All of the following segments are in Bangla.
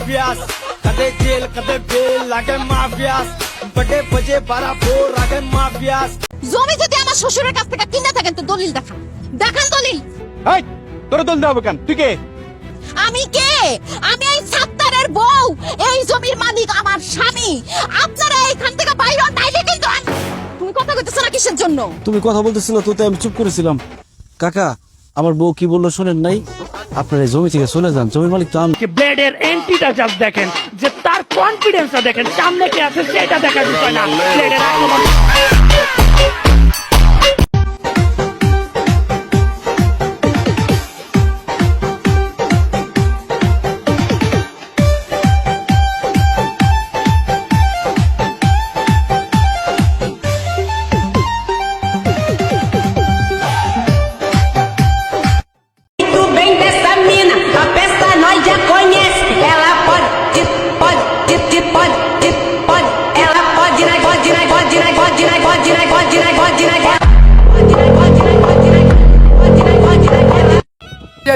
माफियास कदे जेल कदे बेल लागे माफियास बड़े बजे 12 भोर लागे माफियास জমি যদি আমার শ্বশুরের কাছ থেকে কিনে থাকেন তো দলিল দেখান দেখান দলিল। এই তোর দল দাও কেন? তুই কে? আমি কে? আমি এই সাত্তারের বউ, এই জমির মালিক আমার স্বামী। আপনারা এইখান থেকে বাইরে হন, নাইলে কিন্তু তুমি কথা কইতেছ না কিসের জন্য? তুমি কথা বলতেছিল তো তাই আমি চুপ করেছিলাম। কাকা আমার বউ কি বললো শোনেন নাই? আপনার এই জমি থেকে চলে যান, জমির মালিক তো আমি। ব্লেডের এন্টিটা জাস্ট দেখেন, যে তার কনফিডেন্সটা দেখেন, সামনে কি আছে সেটা দেখার বিষয় না। ব্লেডের আক্রমণ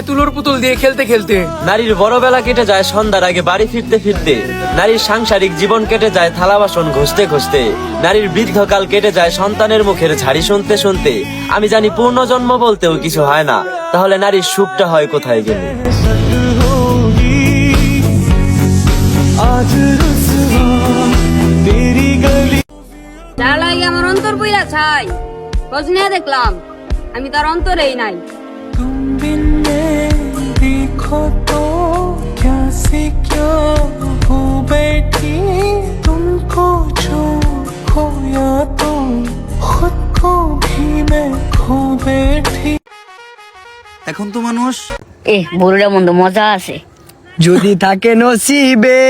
তুলোর পুতুল দিয়ে খেলতে খেলতে নারীর বড় বেলা কেটে যায় সন্ধ্যার আগে বাড়ি ফিরতে ফিরতে, নারীর সাংসারিক জীবন কেটে যায় থালা বাসন ঘষতে ঘষতে, নারীর বৃদ্ধকাল কেটে যায় সন্তানের মুখের ঝাড়ি শুনতে শুনতে। আমি জানি পূর্ণজন্ম বলতেও কিছু হয় না, তাহলে নারীর সুখটা হয় কোথায় গেলে? আমার অন্তর বইরা ছাই খোঁজ নিয়ে দেখলাম আমি তার অন্তরেই নাই। देखो तो क्या से क्या हो बैठी तुमको जो खोया तो खुद को भी मैं खो बैठी। এখন তো মানুষ বড়রা মন্দ মজা আছে যদি থাকে নসিবে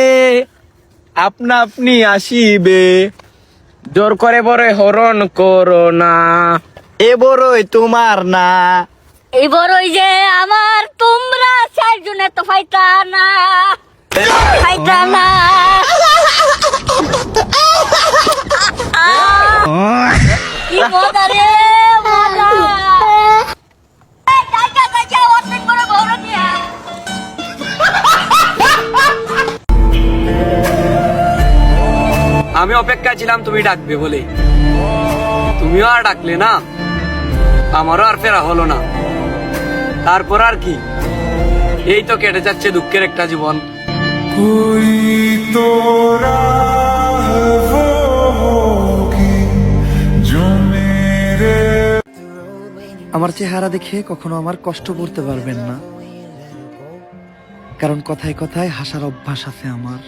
আপনা আপনি আসিবে, জোর করে বড় হরণ করো না, এ বড়ই তোমার না। এই বড়ই যে আমার, তোমরা চারজনে তো ফাইতা না ফাইতা না। কি মজা রে মজা। আমি অপেক্ষা ছিলাম তুমি ডাকবে বলে, তুমিও আর ডাকলে না, আমারও আর ফেরা হলো না। তারপর আর কি, এই তো কেটে যাচ্ছে দুঃখের একটা জীবন। कोई तो राह वो होगी जो मेरे। আমার চেহারা দেখে কখনো আমার কষ্ট করতে পারবেন না, কারণ কথায় কথায় হাসার অভ্যাস আছে আমার।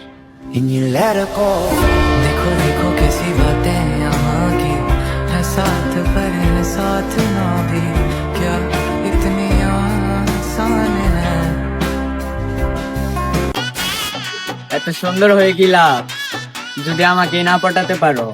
देखो देखो कैसी बातें यहाँ की है, साथ पर है साथ ना भी, क्या इतनी आसान है। এত সুন্দর হয়ে কি লাভ যদি আমাকে না পটাতে পারো?